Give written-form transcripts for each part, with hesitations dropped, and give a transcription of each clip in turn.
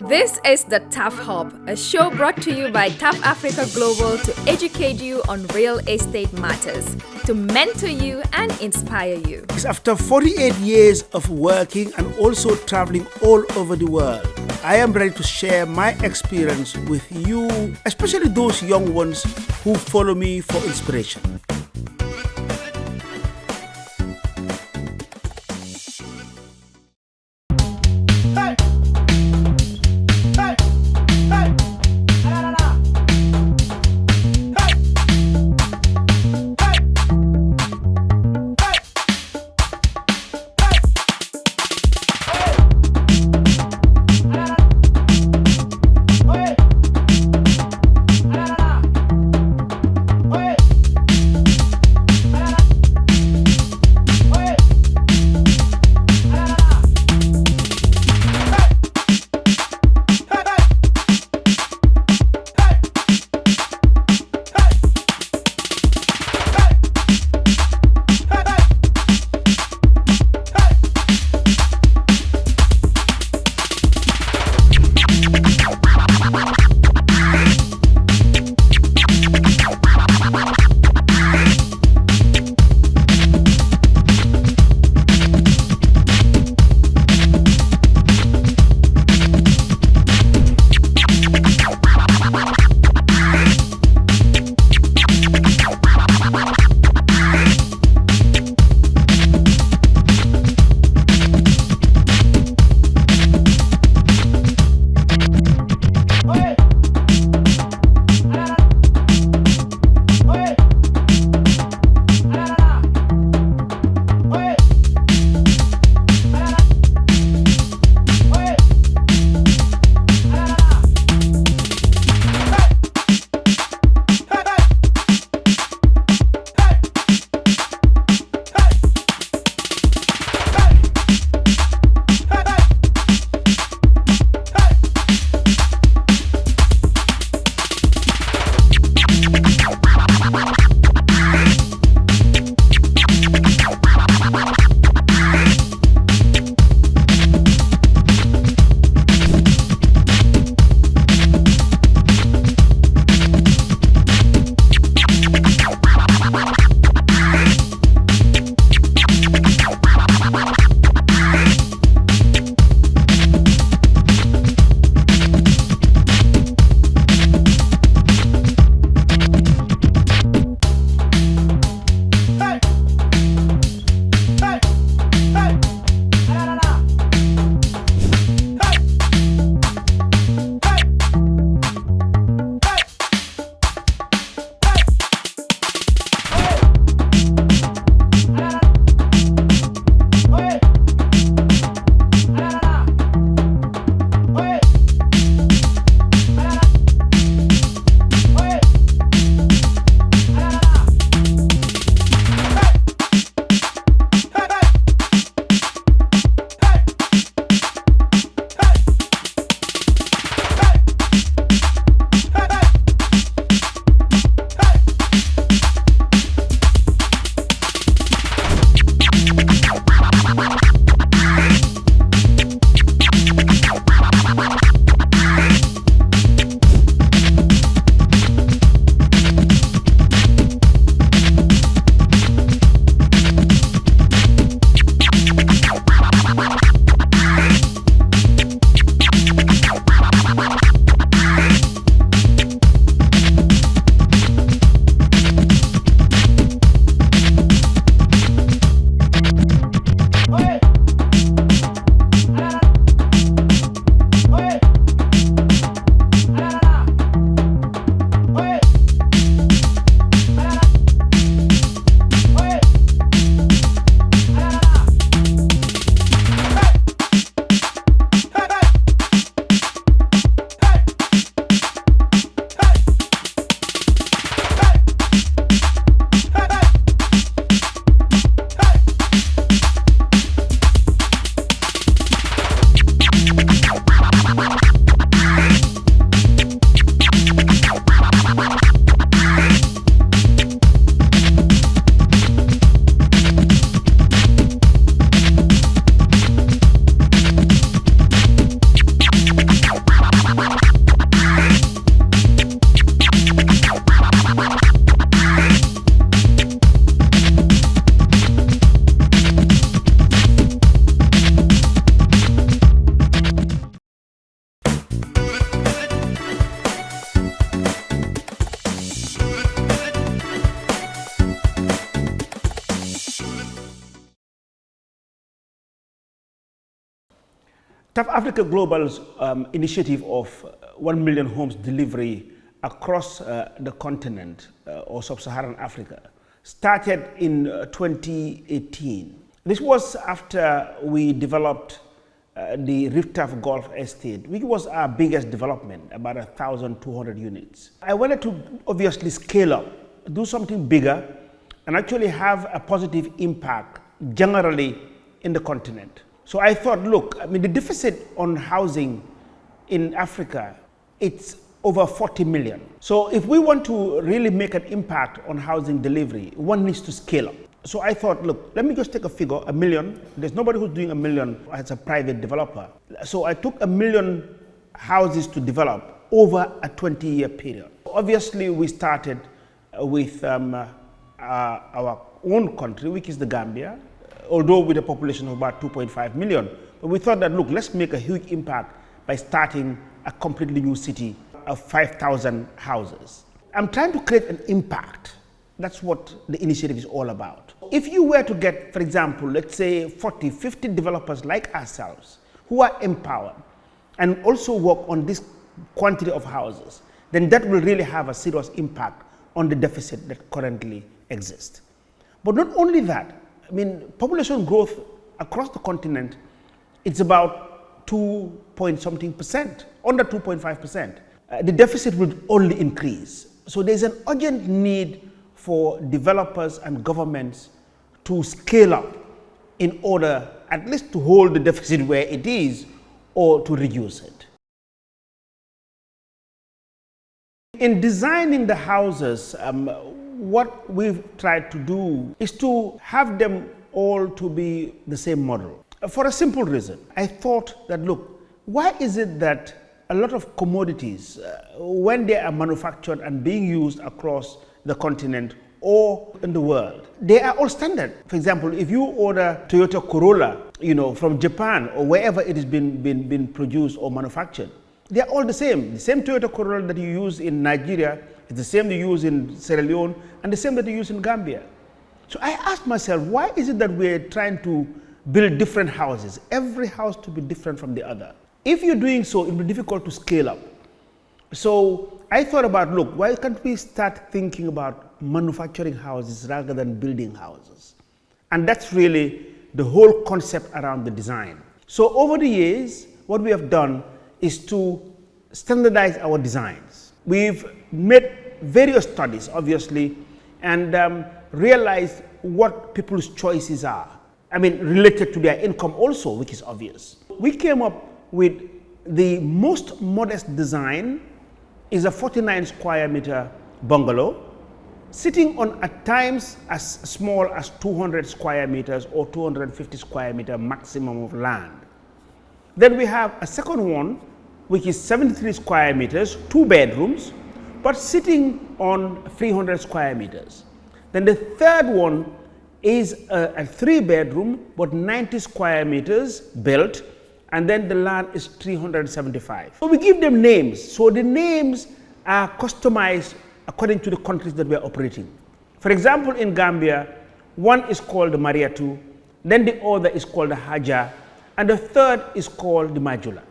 This is the TAF Hub, a show brought to you by TAF Africa Global to educate you on real estate matters, to mentor you and inspire you. After 48 years of working and also traveling all over the world, I am ready to share my experience with you, especially those young ones who follow me for inspiration. TAF Africa Global's initiative of 1 million homes delivery across the continent or Sub-Saharan Africa started in 2018. This was after we developed the Riftaf Golf Estate, which was our biggest development, about 1,200 units. I wanted to obviously scale up, do something bigger, and actually have a positive impact generally in the continent. So I thought, look, the deficit on housing in Africa, it's over 40 million. So if we want to really make an impact on housing delivery, one needs to scale up. So I thought, look, let me just take a figure, 1 million. There's nobody who's doing 1 million as a private developer. So I took 1 million houses to develop over a 20-year period. Obviously, we started with our own country, which is the Gambia, although with a population of about 2.5 million. But we thought that, look, let's make a huge impact by starting a completely new city of 5,000 houses. I'm trying to create an impact. That's what the initiative is all about. If you were to get, for example, let's say 40, 50 developers like ourselves who are empowered and also work on this quantity of houses, then that will really have a serious impact on the deficit that currently exists. But not only that, population growth across the continent, it's about 2-point-something%, under 2.5%. The deficit will only increase. So there's an urgent need for developers and governments to scale up in order at least to hold the deficit where it is or to reduce it. In designing the houses, what we've tried to do is to have them all to be the same model. For a simple reason. I thought that, look, why is it that a lot of commodities, when they are manufactured and being used across the continent or in the world, they are all standard. For example, if you order Toyota Corolla, from Japan or wherever it has been produced or manufactured, they are all the same. The same Toyota Corolla that you use in Nigeria is the same you use in Sierra Leone and the same that you use in Gambia. So I asked myself, why is it that we're trying to build different houses, every house to be different from the other? If you're doing so, it will be difficult to scale up. So I thought about, look, why can't we start thinking about manufacturing houses rather than building houses? And that's really the whole concept around the design. So over the years, what we have done is to standardize our designs. We've made various studies, obviously, and realized what people's choices are. Related to their income also, which is obvious. We came up with the most modest design is a 49 square meter bungalow, sitting on at times as small as 200 square meters or 250 square meter maximum of land. Then we have a second one, which is 73 square meters, 2 bedrooms, but sitting on 300 square meters. Then the third one is a 3 bedroom, but 90 square meters built, and then the land is 375. So we give them names. So the names are customized according to the countries that we're operating. For example, in Gambia, one is called the Mariatu, then the other is called the Haja, and the third is called the Majula.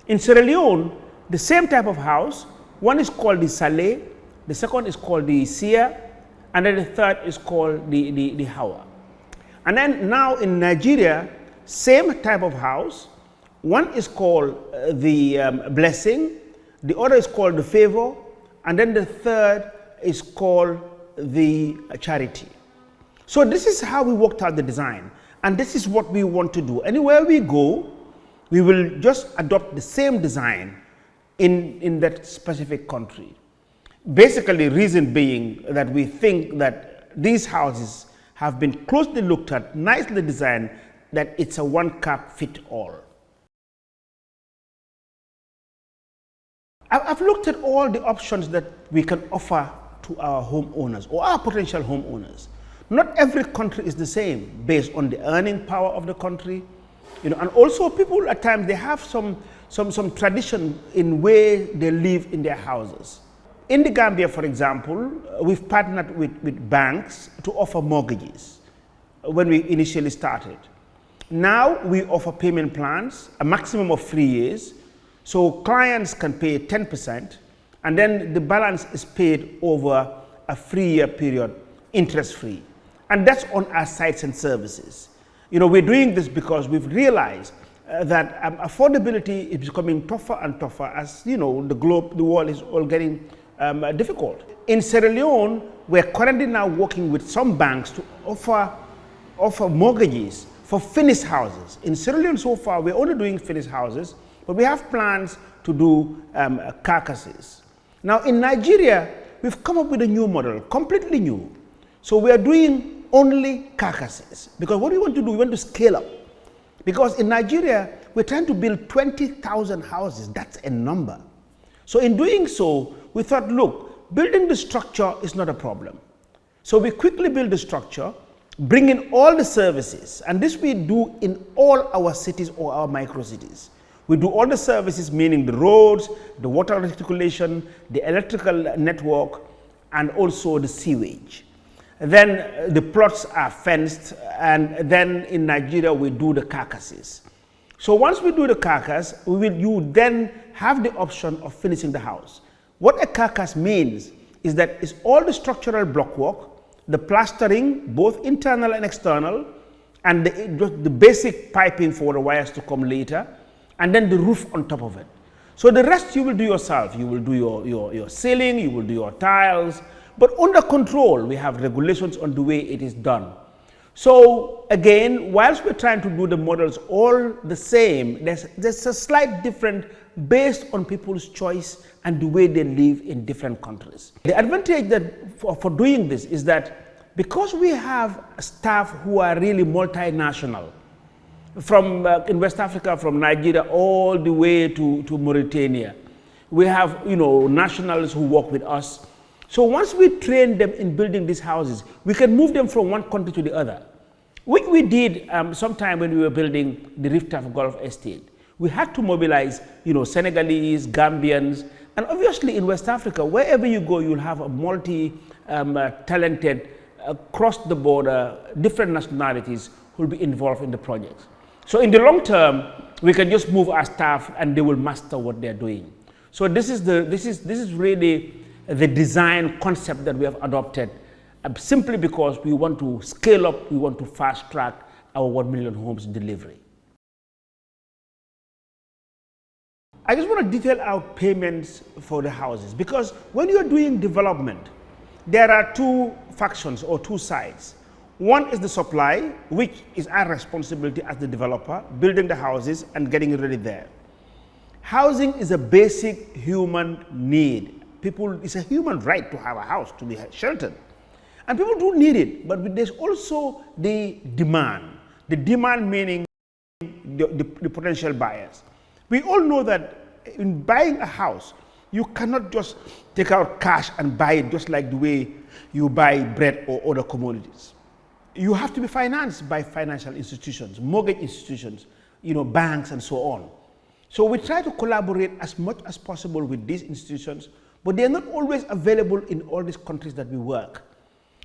In Sierra Leone, the same type of house, one is called the Saleh, the second is called the Sia, and then the third is called the Hawa. And then now in Nigeria, same type of house, one is called the Blessing, the other is called the Favor, and then the third is called the Charity. So this is how we worked out the design, and this is what we want to do. Anywhere we go, we will just adopt the same design in that specific country. Basically, reason being that we think that these houses have been closely looked at, nicely designed, that it's a one-cap-fit-all. I've looked at all the options that we can offer to our homeowners or our potential homeowners. Not every country is the same based on the earning power of the country, and also people at times they have some tradition in way they live in their houses. In the Gambia, for example, we've partnered with banks to offer mortgages when we initially started. Now we offer payment plans, a maximum of 3 years. So clients can pay 10%, and then the balance is paid over a 3-year period, interest-free. And that's on our sites and services. We're doing this because we've realized that affordability is becoming tougher and tougher as, the world is all getting difficult. In Sierra Leone, we're currently now working with some banks to offer mortgages for finished houses. In Sierra Leone so far, we're only doing finished houses, but we have plans to do carcasses. Now in Nigeria, we've come up with a new model, completely new. So we are doing only carcasses, because what we want to do, we want to scale up. Because in Nigeria, we're trying to build 20,000 houses. That's a number. So in doing so, we thought, look, building the structure is not a problem. So we quickly build the structure, bring in all the services, and this we do in all our cities or our micro cities. We do all the services, meaning the roads, the water reticulation, the electrical network, and also the sewage. Then the plots are fenced, and then in Nigeria we do the carcasses. So once we do the carcass, you then have the option of finishing the house. What a carcass means is that it's all the structural block work, the plastering, both internal and external, and the basic piping for the wires to come later, and then the roof on top of it. So the rest you will do yourself. You will do your ceiling, you will do your tiles, but under control. We have regulations on the way it is done. So again, whilst we're trying to do the models all the same, there's a slight difference based on people's choice and the way they live in different countries. The advantage for doing this is that because we have staff who are really multinational, from in West Africa, from Nigeria all the way to Mauritania. We have nationals who work with us. So once we train them in building these houses, we can move them from one country to the other. Which we did sometime when we were building the TAF Golf Estate. We had to mobilize Senegalese, Gambians, and obviously in West Africa, wherever you go, you'll have a multi-talented, across the border, different nationalities who will be involved in the projects. So in the long term, we can just move our staff and they will master what they're doing. So this is really the design concept that we have adopted, simply because we want to scale up, we want to fast track our 1 million homes delivery. I just want to detail out payments for the houses, because when you're doing development, there are two factions or two sides. One is the supply, which is our responsibility as the developer, building the houses and getting it ready there. Housing is a basic human need. It's a human right to have a house, to be sheltered. And people do need it, but there's also the demand. The demand meaning the potential buyers. We all know that in buying a house, you cannot just take out cash and buy it just like the way you buy bread or other commodities. You have to be financed by financial institutions, mortgage institutions, banks and so on. So we try to collaborate as much as possible with these institutions, but they're not always available in all these countries that we work.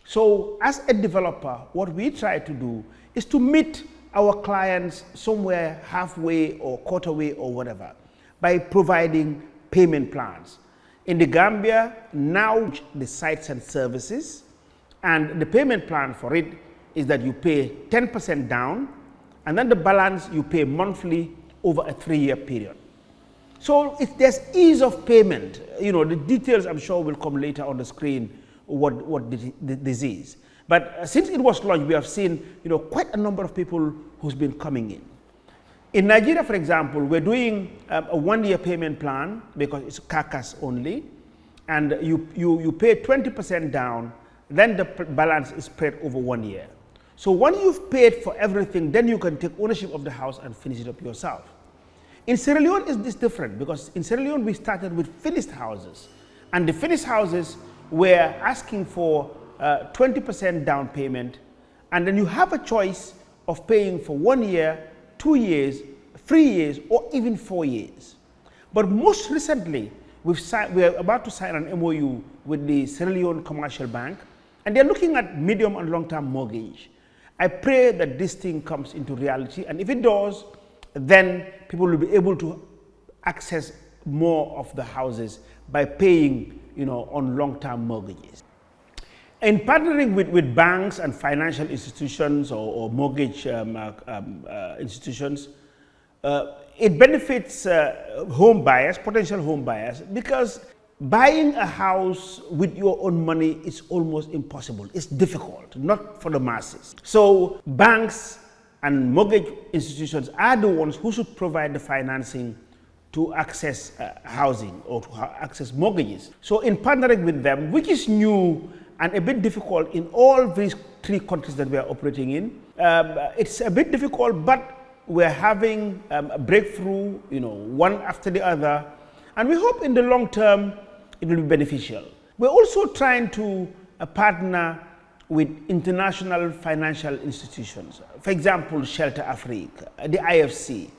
So as a developer, what we try to do is to meet our clients somewhere halfway or quarter way or whatever by providing payment plans. In the Gambia, now the sites and services, and the payment plan for it is that you pay 10% down, and then the balance you pay monthly over a 3-year period. So there's ease of payment. The details I'm sure will come later on the screen what this is. But since it was launched, we have seen quite a number of people who's been coming in. In Nigeria, for example, we're doing a 1-year payment plan because it's carcass only, and you pay 20% down, then the balance is spread over 1 year. So once you've paid for everything, then you can take ownership of the house and finish it up yourself. In Sierra Leone, it's different, because in Sierra Leone, we started with finished houses. And the finished houses were asking for 20% down payment, and then you have a choice of paying for 1 year, 2 years, 3 years, or even 4 years. But most recently, we're about to sign an MOU with the Sierra Leone Commercial Bank, and they're looking at medium and long-term mortgage. I pray that this thing comes into reality, and if it does, then people will be able to access more of the houses by paying, on long-term mortgages. In partnering with banks and financial institutions or mortgage institutions, it benefits home buyers, potential home buyers, because buying a house with your own money is almost impossible. It's difficult, not for the masses. So banks and mortgage institutions are the ones who should provide the financing to access housing or to access mortgages. So in partnering with them, which is new and a bit difficult in all these 3 countries that we are operating in, it's a bit difficult, but we're having a breakthrough, one after the other, and we hope in the long term it will be beneficial. We're also trying to partner with international financial institutions, for example, Shelter Africa, the IFC,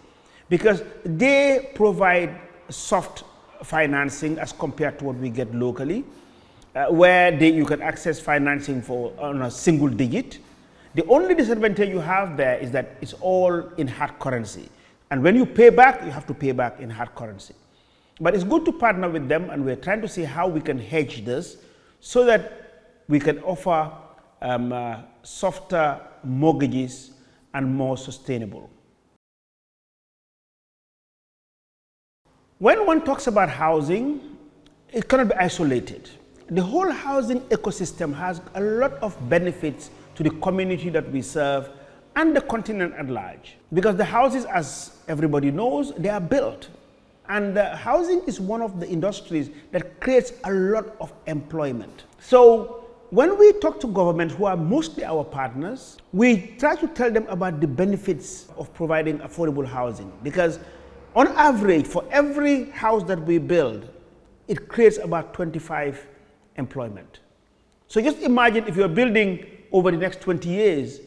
because they provide soft financing as compared to what we get locally, where you can access financing on a single digit. The only disadvantage you have there is that it's all in hard currency. And when you pay back, you have to pay back in hard currency. But it's good to partner with them, and we're trying to see how we can hedge this so that we can offer softer mortgages and more sustainable. When one talks about housing, it cannot be isolated. The whole housing ecosystem has a lot of benefits to the community that we serve and the continent at large. Because the houses, as everybody knows, they are built. And housing is one of the industries that creates a lot of employment. So when we talk to governments, who are mostly our partners, we try to tell them about the benefits of providing affordable housing. Because on average, for every house that we build, it creates about 25 employment. So just imagine if you're building over the next 20 years,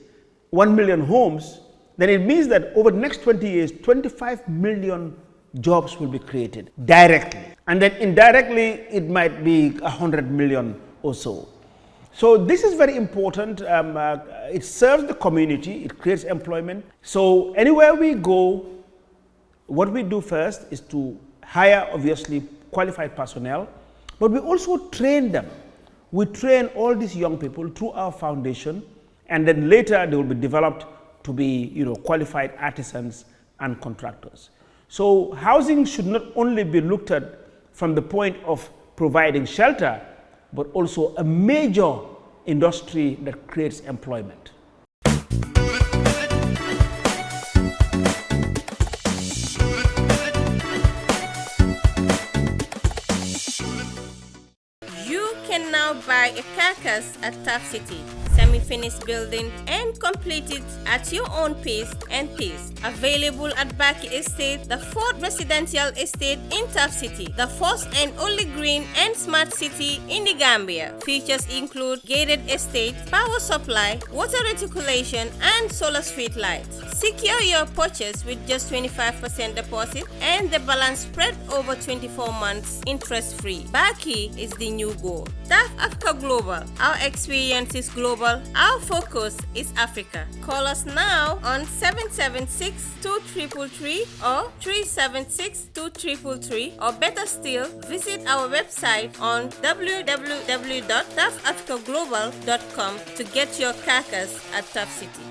1 million homes, then it means that over the next 20 years, 25 million jobs will be created directly. And then indirectly, it might be 100 million or so. So this is very important. It serves the community, it creates employment. So anywhere we go, what we do first is to hire, obviously, qualified personnel, but we also train them. We train all these young people through our foundation, and then later they will be developed to be, qualified artisans and contractors. So housing should not only be looked at from the point of providing shelter, but also a major industry that creates employment. You can now buy a carcass at TAF City, semi-finished building and completed at your own pace and taste. Available at Baki Estate, the 4th residential estate in TAF City, the first and only green and smart city in the Gambia. Features include gated estate, power supply, water reticulation, and solar street lights. Secure your purchase with just 25% deposit and the balance spread over 24 months interest-free. Baki is the new goal. TAF Africa Global. Our experience is global. Our focus is Africa. Call us now on 776-2333 or 376-2333, or better still, visit our website on www.tafafricaglobal.com to get your carcass at TAF City.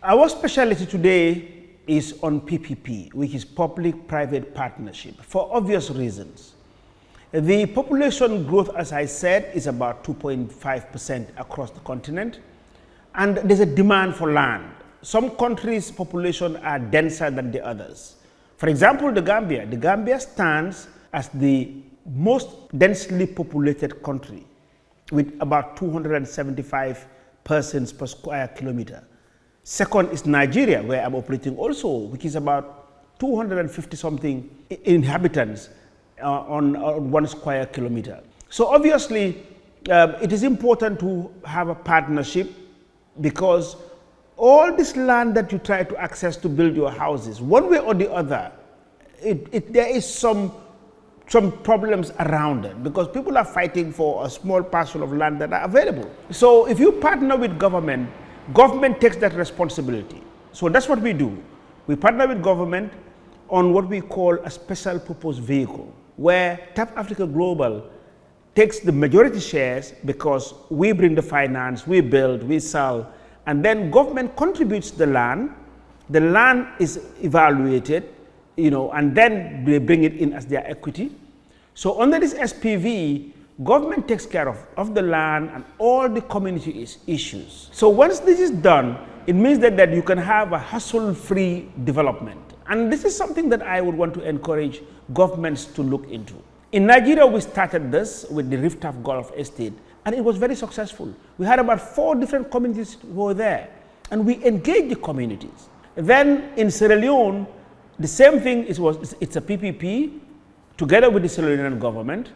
Our specialty today is on PPP, which is public-private partnership, for obvious reasons. The population growth, as I said, is about 2.5% across the continent, and there's a demand for land. Some countries' population are denser than the others. For example, the Gambia. The Gambia stands as the most densely populated country, with about 275 persons per square kilometer. Second is Nigeria, where I'm operating also, which is about 250-something inhabitants on 1 square kilometer. So obviously, it is important to have a partnership, because all this land that you try to access to build your houses, one way or the other, there is some problems around it because people are fighting for a small parcel of land that are available. So if you partner with government, government takes that responsibility. So that's what we do. We partner with government on what we call a special purpose vehicle, where TAF Africa Global takes the majority shares because we bring the finance, we build, we sell, and then government contributes the land is evaluated, and then they bring it in as their equity. So under this SPV, government takes care of the land and all the community issues. So once this is done, it means that you can have a hassle-free development. And this is something that I would want to encourage governments to look into. In Nigeria, we started this with the TAF Golf Estate, and it was very successful. We had about 4 different communities who were there, and we engaged the communities. Then in Sierra Leone, the same thing, it's a PPP together with the Sierra Leonean government,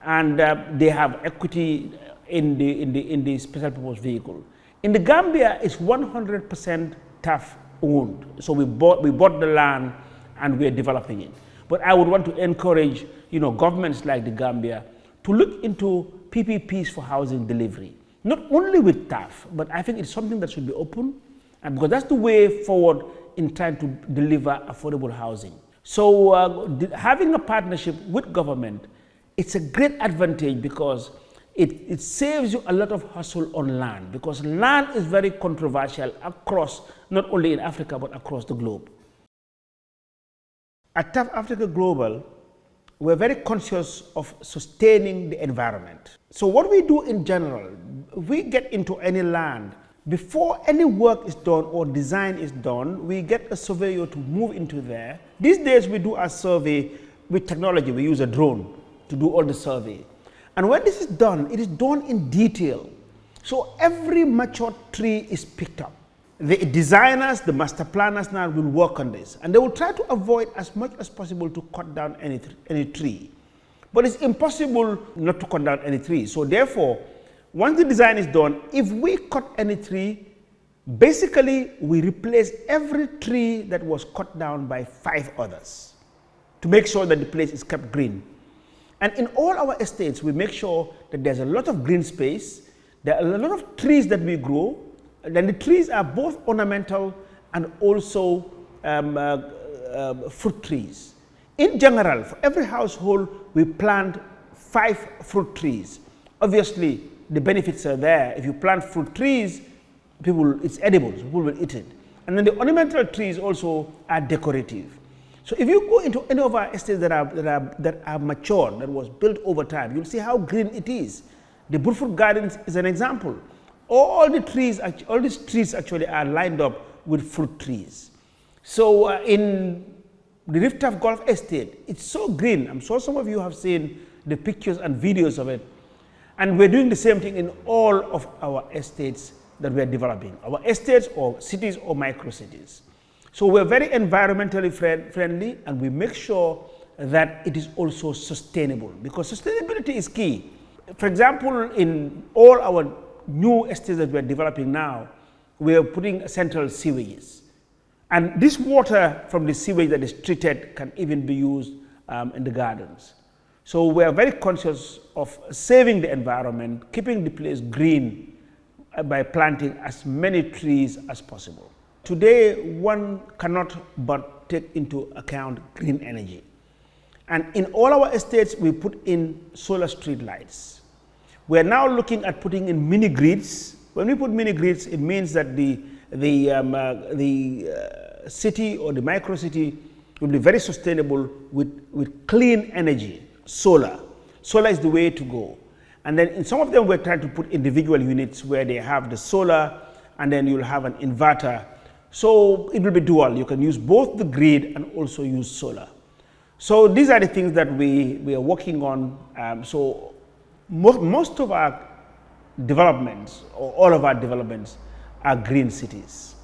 and they have equity in the special purpose vehicle. In the Gambia, it's 100% TAF owned. So we bought the land and we're developing it. But I would want to encourage, governments like the Gambia to look into PPPs for housing delivery. Not only with TAF, but I think it's something that should be open, and because that's the way forward in trying to deliver affordable housing. So having a partnership with government, it's a great advantage because it saves you a lot of hassle on land, because land is very controversial across, not only in Africa, but across the globe. At TAF Africa Global, we're very conscious of sustaining the environment. So what we do in general, we get into any land, before any work is done or design is done, we get a surveyor to move into there. These days we do a survey with technology. We use a drone to do all the survey. And when this is done, it is done in detail. So every mature tree is picked up. The designers, the master planners now will work on this, and they will try to avoid as much as possible to cut down any tree. But it's impossible not to cut down any tree. So therefore, once the design is done, if we cut any tree, basically we replace every tree that was cut down by 5 others to make sure that the place is kept green. And in all our estates, we make sure that there's a lot of green space, there are a lot of trees that we grow, and then the trees are both ornamental and also fruit trees. In general, for every household, we plant 5 fruit trees. Obviously, the benefits are there. If you plant fruit trees, it's edible, so people will eat it. And then the ornamental trees also are decorative. So if you go into any of our estates that are mature, that was built over time, you'll see how green it is. The Burfoot Gardens is an example. All these trees actually are lined up with fruit trees. So in the TAF Golf Estate, it's so green. I'm sure some of you have seen the pictures and videos of it. And we're doing the same thing in all of our estates that we're developing, our estates or cities or micro-cities. So we're very environmentally friendly, and we make sure that it is also sustainable, because sustainability is key. For example, in all our new estates that we're developing now, we're putting central sewages. And this water from the sewage that is treated can even be used in the gardens. So we're very conscious of saving the environment, keeping the place green by planting as many trees as possible. Today, one cannot but take into account green energy. And in all our estates, we put in solar street lights. We're now looking at putting in mini grids. When we put mini grids, it means that the city or the micro city will be very sustainable with clean energy, solar. Solar is the way to go. And then in some of them, we're trying to put individual units where they have the solar, and then you'll have an inverter. So it will be dual. You can use both the grid and also use solar. So these are the things that we are working on. So most of our developments, or all of our developments, are green cities.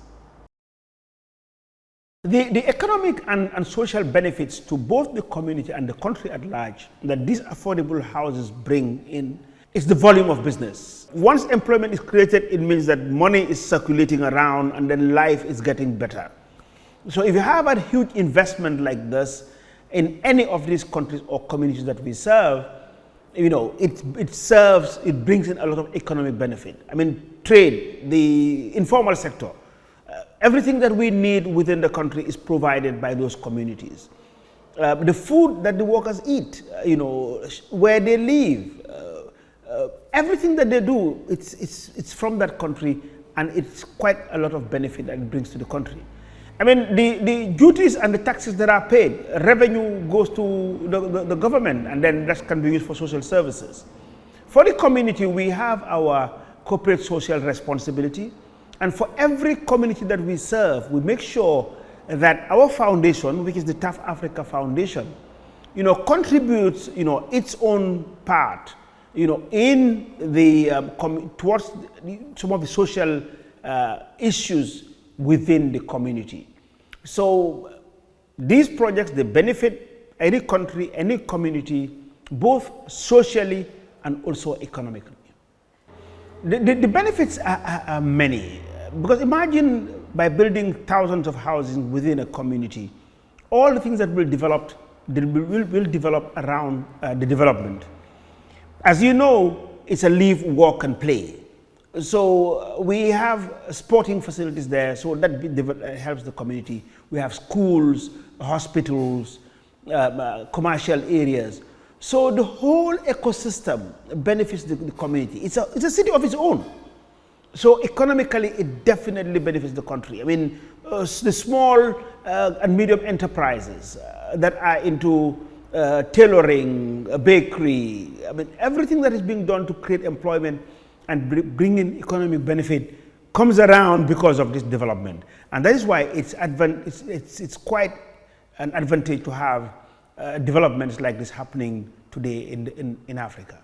The economic and social benefits to both the community and the country at large that these affordable houses bring in it's the volume of business. Once employment is created, it means that money is circulating around and then life is getting better. So if you have a huge investment like this in any of these countries or communities that we serve, it brings in a lot of economic benefit. I mean, trade, the informal sector, everything that we need within the country is provided by those communities. The food that the workers eat, where they live, everything that they do, it's from that country, and it's quite a lot of benefit that it brings to the country. I mean, the duties and the taxes that are paid, revenue goes to the government, and then that can be used for social services. For the community, we have our corporate social responsibility, and for every community that we serve, we make sure that our foundation, which is the TAF Africa Foundation, contributes, its own part, in the towards some of the social issues within the community. So these projects, they benefit any country, any community, both socially and also economically. The benefits are many, because imagine by building thousands of houses within a community, all the things that will develop around the development. As you know, it's a live, work, and play. So we have sporting facilities there, so that helps the community. We have schools, hospitals, commercial areas. So the whole ecosystem benefits the community. It's a city of its own. So economically, it definitely benefits the country. I mean, the small and medium enterprises that are into tailoring, a bakery, I mean, everything that is being done to create employment and bring in economic benefit comes around because of this development. And that is why it's quite an advantage to have developments like this happening today in Africa.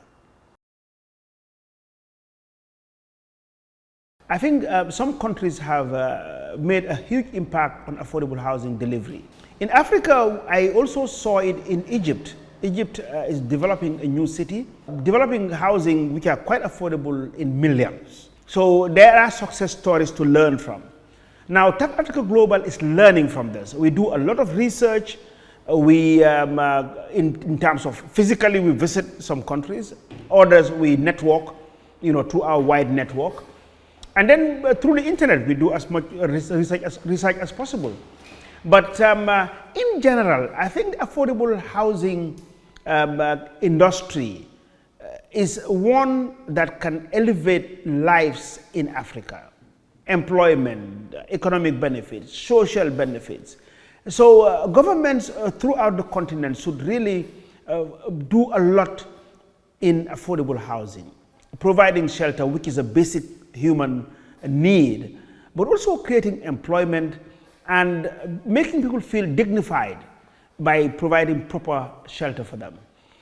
I think some countries have made a huge impact on affordable housing delivery. In Africa, I also saw it in Egypt. Egypt is developing a new city, developing housing which are quite affordable in millions. So there are success stories to learn from. Now, TAF Africa Global is learning from this. We do a lot of research. We, in terms of physically, we visit some countries. Others, we network, through our wide network. And then through the internet, we do as much research as possible. But in general, I think the affordable housing industry is one that can elevate lives in Africa. Employment, economic benefits, social benefits. So governments throughout the continent should really do a lot in affordable housing, providing shelter, which is a basic human need, but also creating employment and making people feel dignified by providing proper shelter for them.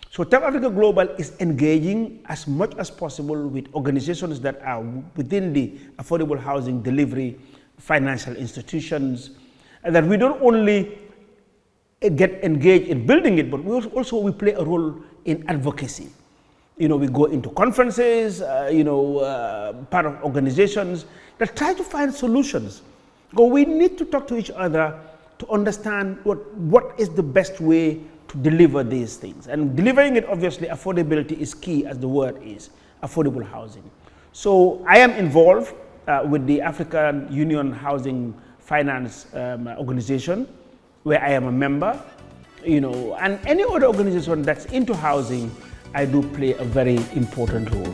So TAF Africa Global is engaging as much as possible with organizations that are within the affordable housing delivery, financial institutions, and that we don't only get engaged in building it, but we play a role in advocacy. We go into conferences, part of organizations that try to find solutions. But we need to talk to each other to understand what is the best way to deliver these things. And delivering it, obviously, affordability is key, as the word is, affordable housing. So I am involved with the African Union Housing Finance organization, where I am a member, and any other organization that's into housing, I do play a very important role.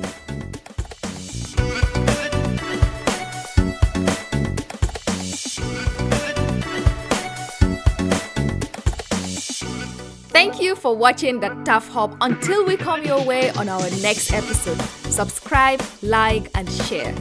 Thank you for watching the TAF Hub. Until we come your way on our next episode, subscribe, like, and share.